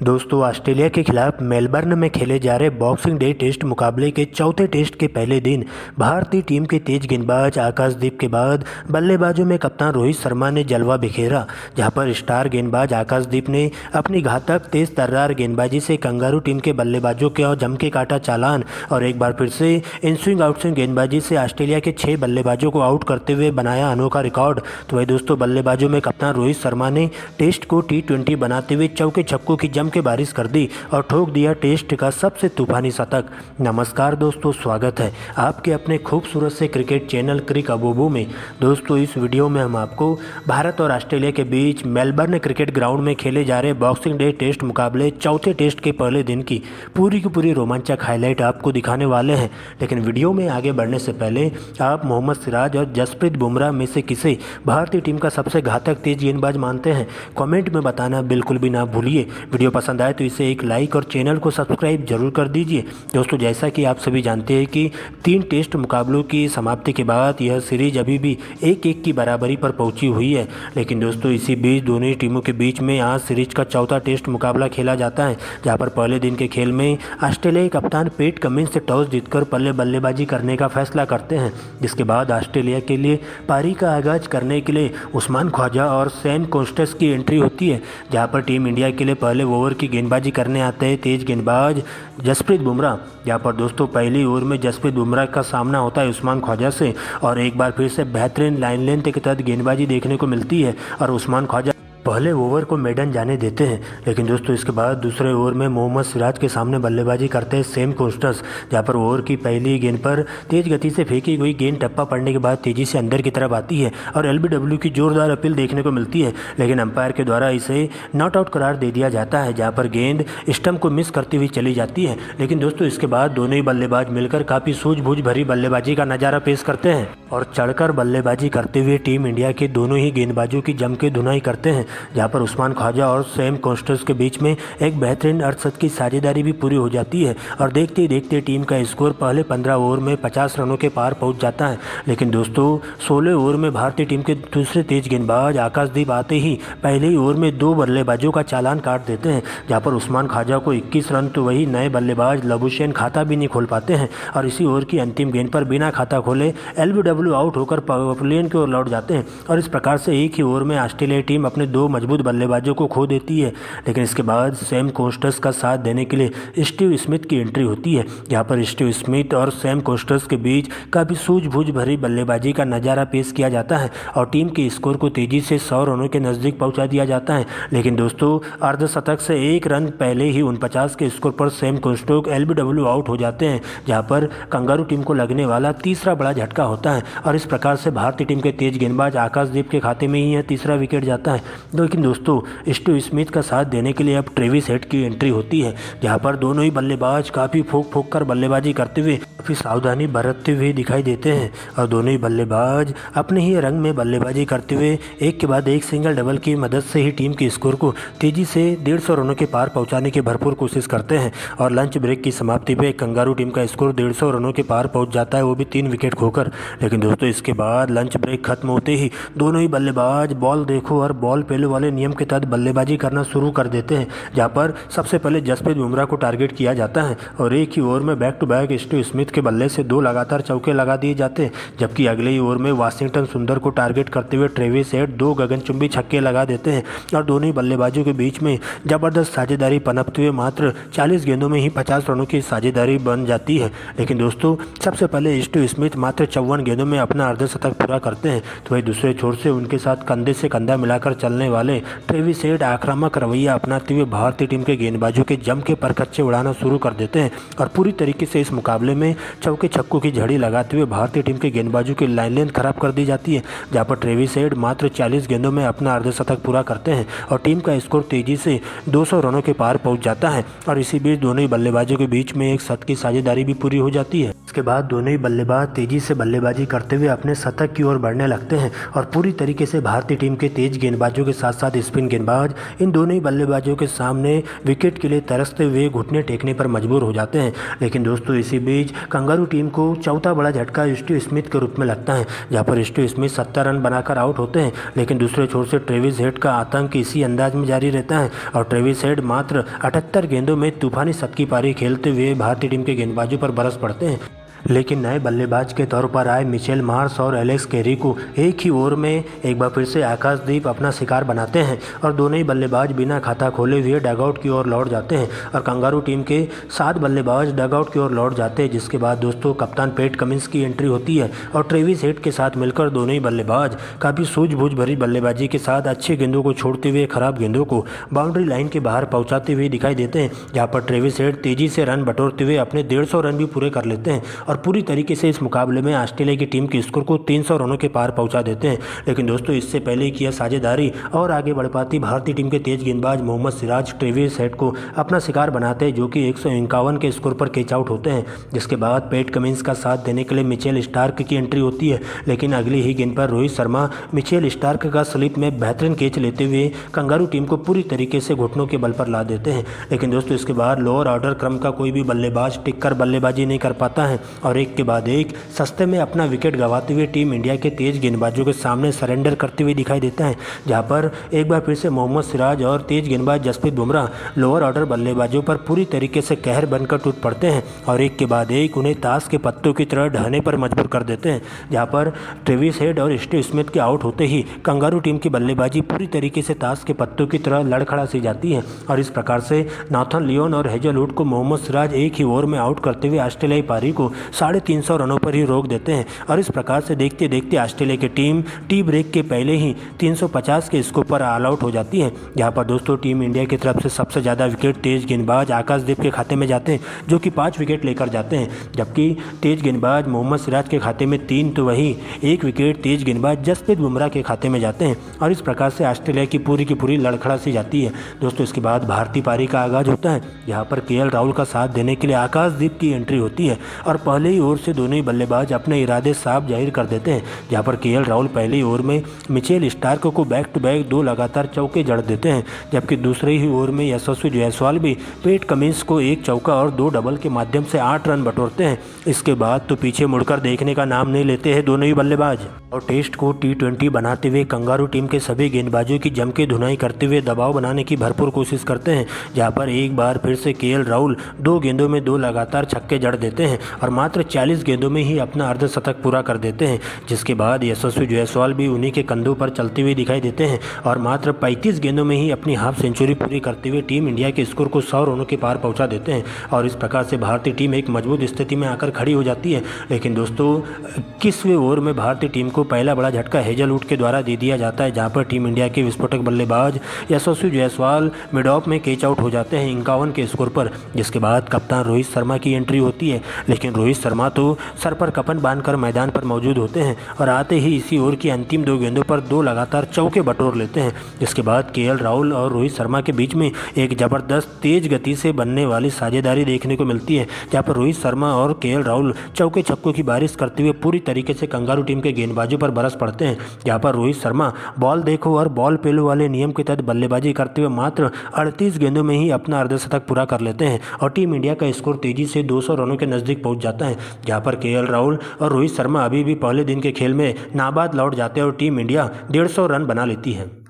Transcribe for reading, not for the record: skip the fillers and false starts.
दोस्तों, ऑस्ट्रेलिया के खिलाफ मेलबर्न में खेले जा रहे बॉक्सिंग डे टेस्ट मुकाबले के चौथे टेस्ट के पहले दिन भारतीय टीम के तेज गेंदबाज आकाशदीप के बाद बल्लेबाजों में कप्तान रोहित शर्मा ने जलवा बिखेरा, जहां पर स्टार गेंदबाज आकाशदीप ने अपनी घातक तेज तर्रार गेंदबाजी से कंगारू टीम के बल्लेबाजों के जम के काटा चालान और एक बार फिर से इन स्विंग आउटस्विंग गेंदबाजी से ऑस्ट्रेलिया के 6 बल्लेबाजों को आउट करते हुए बनाया अनोखा रिकॉर्ड। तो वही दोस्तों, बल्लेबाजों में कप्तान रोहित शर्मा ने टेस्ट को T20 बनाते हुए चौके छक्कों की के बारिश कर दी और ठोक दिया टेस्ट का सबसे तूफानी शतक। नमस्कार दोस्तों, स्वागत है आपके अपने खूबसूरत से क्रिकेट चैनल क्रिक अबूबू में। दोस्तों, इस वीडियो में हम आपको भारत और ऑस्ट्रेलिया के बीच मेलबर्न क्रिकेट ग्राउंड में खेले जा रहे बॉक्सिंग डे टेस्ट मुकाबले चौथे टेस्ट के पहले दिन की पूरी रोमांचक हाईलाइट आपको दिखाने वाले हैं। लेकिन वीडियो में आगे बढ़ने से पहले आप मोहम्मद सिराज और जसप्रीत बुमराह में से किसे भारतीय टीम का सबसे घातक तेज गेंदबाज मानते हैं, कमेंट में बताना बिल्कुल भी ना भूलिए। वीडियो पसंद आए तो इसे एक लाइक और चैनल को सब्सक्राइब जरूर कर दीजिए। दोस्तों, जैसा कि आप सभी जानते हैं कि 3 टेस्ट मुकाबलों की समाप्ति के बाद यह सीरीज अभी भी 1-1 की बराबरी पर पहुंची हुई है। लेकिन दोस्तों, इसी बीच दोनों ही टीमों के बीच में आज सीरीज का चौथा टेस्ट मुकाबला खेला जाता है, जहां पर पहले दिन के खेल में ऑस्ट्रेलियाई कप्तान पैट कमिंस से टॉस जीतकर पहले बल्लेबाजी करने का फैसला करते हैं। जिसके बाद ऑस्ट्रेलिया के लिए पारी का आगाज करने के लिए उस्मान ख्वाजा और सैम कॉन्स्टेंस की एंट्री होती है, जहां पर टीम इंडिया के लिए पहले ओवर की गेंदबाजी करने आते हैं तेज गेंदबाज जसप्रीत बुमराह। यहाँ पर दोस्तों, पहली ओवर में जसप्रीत बुमराह का सामना होता है उस्मान ख्वाजा से और एक बार फिर से बेहतरीन लाइन लेंथ के तहत गेंदबाजी देखने को मिलती है और उस्मान ख्वाजा पहले ओवर को मेडन जाने देते हैं। लेकिन दोस्तों, इसके बाद दूसरे ओवर में मोहम्मद सिराज के सामने बल्लेबाजी करते हैं सैम कॉन्स्टेंस, जहां पर ओवर की पहली गेंद पर तेज गति से फेंकी गई गेंद टप्पा पड़ने के बाद तेजी से अंदर की तरफ आती है और LBW की जोरदार अपील देखने को मिलती है। लेकिन अंपायर के द्वारा इसे नॉट आउट करार दे दिया जाता है, जहाँ पर गेंद स्टंप को मिस करती हुई चली जाती है। लेकिन दोस्तों, इसके बाद दोनों ही बल्लेबाज मिलकर काफ़ी सूझबूझ भरी बल्लेबाजी का नज़ारा पेश करते हैं और चढ़कर बल्लेबाजी करते हुए टीम इंडिया के दोनों ही गेंदबाजों की जम के धुनाई करते हैं, जहाँ पर उस्मान ख्वाजा और सैम कॉन्स्टेंस के बीच में एक बेहतरीन अर्धशतक की साझेदारी भी पूरी हो जाती है और देखते ही देखते टीम का स्कोर पहले 15 ओवर में 50 रनों के पार पहुंच जाता है। लेकिन दोस्तों, 16 ओवर में भारतीय टीम के दूसरे तेज गेंदबाज आकाशदीप आते ही पहले ही ओवर में 2 बल्लेबाजों का चालान काट देते हैं, जहाँ पर उस्मान ख्वाजा को 21 रन तो वही नए बल्लेबाज लबुशेन खाता भी नहीं खोल पाते हैं और इसी ओवर की अंतिम गेंद पर बिना खाता खोले LBW आउट होकर पवेलियन की ओर लौट जाते हैं और इस प्रकार से एक ही ओवर में ऑस्ट्रेलियाई टीम अपने 2 मजबूत बल्लेबाजों को खो देती है। लेकिन इसके बाद सैम कॉन्स्टेंस का साथ देने के लिए स्टीव स्मिथ की एंट्री होती है, जहां पर स्टीव स्मिथ और सैम कॉन्स्टेंस के बीच काफ़ी सूझबूझ भरी बल्लेबाजी का नज़ारा पेश किया जाता है और टीम के स्कोर को तेजी से 100 रनों के नज़दीक पहुंचा दिया जाता है। लेकिन दोस्तों, अर्धशतक से 1 रन पहले ही 49 के स्कोर पर सैम कॉन्स्टेंस LBW आउट हो जाते हैं, जहां पर कंगारू टीम को लगने वाला तीसरा बड़ा झटका होता है और इस प्रकार से भारतीय टीम के तेज गेंदबाज आकाशदीप के खाते में ही यह तीसरा विकेट जाता है। लेकिन दोस्तों, स्टीव स्मिथ का साथ देने के लिए अब ट्रेविस हेड की एंट्री होती है, जहां पर दोनों ही बल्लेबाज काफ़ी फूंक कर बल्लेबाजी करते हुए काफ़ी सावधानी बरतते हुए दिखाई देते हैं और दोनों ही बल्लेबाज अपने ही रंग में बल्लेबाजी करते हुए एक के बाद एक सिंगल डबल की मदद से ही टीम के स्कोर को तेजी से 150 रनों के पार पहुंचाने की भरपूर कोशिश करते हैं और लंच ब्रेक की समाप्ति पे कंगारू टीम का स्कोर 150 रनों के पार पहुंच जाता है, वो भी 3 विकेट खोकर। लेकिन दोस्तों, इसके बाद लंच ब्रेक खत्म होते ही दोनों ही बल्लेबाज बॉल देखो और बॉल पेलो वाले नियम के तहत बल्लेबाजी करना शुरू कर देते हैं, जहां पर सबसे पहले जसप्रीत बुमराह को टारगेट किया जाता है और एक ही ओवर में back to back Steve Smith के बल्ले से 2 लगातार चौके लगा दिए जाते हैं। जबकि अगले ही ओवर में वाशिंगटन सुंदर को टारगेट करते हुए ट्रेविस हेड 2 गगनचुंबी छक्के लगा देते हैं और दोनों ही बल्लेबाजों के बीच में जबरदस्त साझेदारी पनपते हुए मात्र 40 गेंदों में ही 50 रनों की साझेदारी बन जाती है। लेकिन दोस्तों, सबसे पहले स्टीव स्मिथ मात्र 54 गेंदों में अपना अर्धशतक पूरा करते हैं, तो वही दूसरे छोर से उनके साथ कंधे से कंधा मिलाकर चलने वाले ट्रेविस हेड आक्रामक रवैया अपनाते हुए भारतीय टीम के गेंदबाजों के जम के परखच्चे उड़ाना शुरू कर देते हैं और पूरी तरीके से इस मुकाबले में चौके छक्कों की झड़ी लगाते हुए भारतीय टीम के गेंदबाजों की लाइन लेंथ खराब कर दी जाती है, जहां पर ट्रेविस हेड मात्र 40 गेंदों में अपना अर्धशतक पूरा करते हैं और टीम का स्कोर तेजी से 200 रनों के पार पहुंच जाता है और इसी बीच दोनों ही बल्लेबाजों के बीच में एक शतक की साझेदारी भी पूरी हो जाती है। जिसके बाद दोनों ही बल्लेबाज तेजी से बल्लेबाजी करते हुए अपने शतक की ओर बढ़ने लगते हैं और पूरी तरीके से भारतीय टीम के तेज गेंदबाजों के साथ साथ स्पिन गेंदबाज इन दोनों ही बल्लेबाजों के सामने विकेट के लिए तरसते हुए घुटने टेकने पर मजबूर हो जाते हैं। लेकिन दोस्तों इसी बीच कंगारू टीम को चौथा बड़ा झटका स्टीव स्मिथ के रूप में लगता है, जहां पर स्टीव स्मिथ 70 रन बनाकर आउट होते हैं। लेकिन दूसरे छोर से ट्रेविस हेड का आतंक इसी अंदाज में जारी रहता है और ट्रेविस हेड मात्र 78 गेंदों में तूफानी शतकीय पारी खेलते हुए भारतीय टीम के गेंदबाजों पर बरस पड़ते हैं। लेकिन नए बल्लेबाज के तौर पर आए मिचेल मार्श और एलेक्स कैरी को एक ही ओवर में एक बार फिर से आकाशदीप अपना शिकार बनाते हैं और दोनों ही बल्लेबाज बिना खाता खोले हुए डगआउट की ओर लौट जाते हैं और कंगारू टीम के 7 बल्लेबाज डगआउट की ओर लौट जाते हैं। जिसके बाद दोस्तों कप्तान पैट कमिंस की एंट्री होती है और ट्रेविस हेड के साथ मिलकर दोनों ही बल्लेबाज काफ़ी सूझबूझ भरी बल्लेबाजी के साथ अच्छे गेंदों को छोड़ते हुए खराब गेंदों को बाउंड्री लाइन के बाहर पहुँचाते हुए दिखाई देते हैं, जहाँ पर ट्रेविस हेड तेजी से रन बटोरते हुए अपने 150 रन भी पूरे कर लेते हैं और पूरी तरीके से इस मुकाबले में ऑस्ट्रेलिया की टीम के स्कोर को 300 रनों के पार पहुंचा देते हैं। लेकिन दोस्तों इससे पहले ही किया साझेदारी और आगे बढ़ पाती भारतीय टीम के तेज गेंदबाज मोहम्मद सिराज ट्रेविस हेड को अपना शिकार बनाते हैं, जो कि 151 के स्कोर पर कैच आउट होते हैं। जिसके बाद पैट कमिंस का साथ देने के लिए मिचेल स्टार्क की एंट्री होती है, लेकिन अगली ही गेंद पर रोहित शर्मा मिचेल स्टार्क का स्लिप में बेहतरीन कैच लेते हुए कंगारू टीम को पूरी तरीके से घुटनों के बल पर ला देते हैं। लेकिन दोस्तों इसके बाद लोअर ऑर्डर क्रम का कोई भी बल्लेबाज टिककर बल्लेबाजी नहीं कर पाता है और एक के बाद एक सस्ते में अपना विकेट गंवाते हुए टीम इंडिया के तेज गेंदबाजों के सामने सरेंडर करते हुए दिखाई देता है, जहां पर एक बार फिर से मोहम्मद सिराज और तेज गेंदबाज जसप्रीत बुमराह लोअर ऑर्डर बल्लेबाजों पर पूरी तरीके से कहर बनकर टूट पड़ते हैं और एक के बाद एक उन्हें ताश के पत्तों की तरह ढहने पर मजबूर कर देते हैं। जहां पर ट्रेविस हेड और स्टीव स्मिथ के आउट होते ही कंगारू टीम की बल्लेबाजी पूरी तरीके से ताश के पत्तों की तरह लड़खड़ा सी जाती है और इस प्रकार से नाथन लियोन और हेजलवुड को मोहम्मद सिराज एक ही ओवर में आउट करते हुए ऑस्ट्रेलियाई पारी को 350 रनों पर ही रोक देते हैं और इस प्रकार से देखते देखते ऑस्ट्रेलिया की टीम टी ब्रेक के पहले ही 350 के स्कोर पर ऑल आउट हो जाती है। यहाँ पर दोस्तों टीम इंडिया की तरफ से सबसे ज़्यादा विकेट तेज गेंदबाज आकाशदीप के खाते में जाते हैं, जो कि 5 विकेट लेकर जाते हैं, जबकि तेज गेंदबाज मोहम्मद सिराज के खाते में 3 तो वही 1 विकेट तेज गेंदबाज जसप्रीत बुमराह के खाते में जाते हैं और इस प्रकार से ऑस्ट्रेलिया की पूरी लड़खड़ा सी जाती है। दोस्तों इसके बाद भारतीय पारी का आगाज होता है, यहाँ पर केएल राहुल का साथ देने के लिए आकाशदीप की एंट्री होती है और पहले ही ओवर से दोनों ही बल्लेबाज अपने इरादे साफ जाहिर कर देते हैं, जहां पर केएल राहुल पहले ओवर में मिचेल स्टार्क को बैक टू बैक 2 लगातार चौके जड़ देते हैं, जबकि दूसरे ही ओवर में यशस्वी जायसवाल भी पैट कमिंस को 1 चौका और 2 डबल के माध्यम से 8 रन बटोरते हैं। इसके बाद तो पीछे मुड़कर देखने का नाम नहीं लेते हैं दोनों ही बल्लेबाज और टेस्ट को T20 बनाते हुए कंगारू टीम के सभी गेंदबाजों की जम के धुनाई करते हुए दबाव बनाने की भरपूर कोशिश करते हैं, जहां पर एक बार फिर से केएल राहुल 2 गेंदों में 2 लगातार छक्के जड़ देते हैं और मात्र 40 गेंदों में ही अपना अर्धशतक पूरा कर देते हैं। जिसके बाद यशस्वी जायसवाल भी उन्हीं के कंधों पर चलते हुए दिखाई देते हैं और मात्र 35 गेंदों में ही अपनी हाफ सेंचुरी पूरी करते हुए टीम इंडिया के स्कोर को 100 रनों के पार पहुंचा देते हैं और इस प्रकार से भारतीय टीम एक मजबूत स्थिति में आकर खड़ी हो जाती है। लेकिन दोस्तों 21वें ओवर में भारतीय टीम को पहला बड़ा झटका हेजलवुड के द्वारा दे दिया जाता है, जहां पर टीम इंडिया के विस्फोटक बल्लेबाज यशस्वी जायसवाल मिड ऑफ में कैच आउट हो जाते हैं 51 के स्कोर पर। जिसके बाद कप्तान रोहित शर्मा की एंट्री होती है, लेकिन रोहित शर्मा तो सर पर कफन बांधकर मैदान पर मौजूद होते हैं और आते ही इसी ओवर की अंतिम 2 गेंदों पर 2 लगातार चौके बटोर लेते हैं। जिसके बाद केएल राहुल और रोहित शर्मा के बीच में एक जबरदस्त तेज गति से बनने वाली साझेदारी देखने को मिलती है, जहां पर रोहित शर्मा और केएल राहुल चौके छक्कों की बारिश करते हुए पूरी तरीके से कंगारू टीम के गेंदबाजों पर बरस पड़ते हैं। जहां पर रोहित शर्मा बॉल देखो और बॉल पेलो वाले नियम के तहत बल्लेबाजी करते हुए मात्र 38 गेंदों में ही अपना अर्धशतक पूरा कर लेते हैं और टीम इंडिया का स्कोर तेजी से 200 रनों के नजदीक पहुंच जाता है। जहां पर केएल राहुल और रोहित शर्मा अभी भी पहले दिन के खेल में नाबाद लौट जाते हैं और टीम इंडिया 150 रन बना लेती है।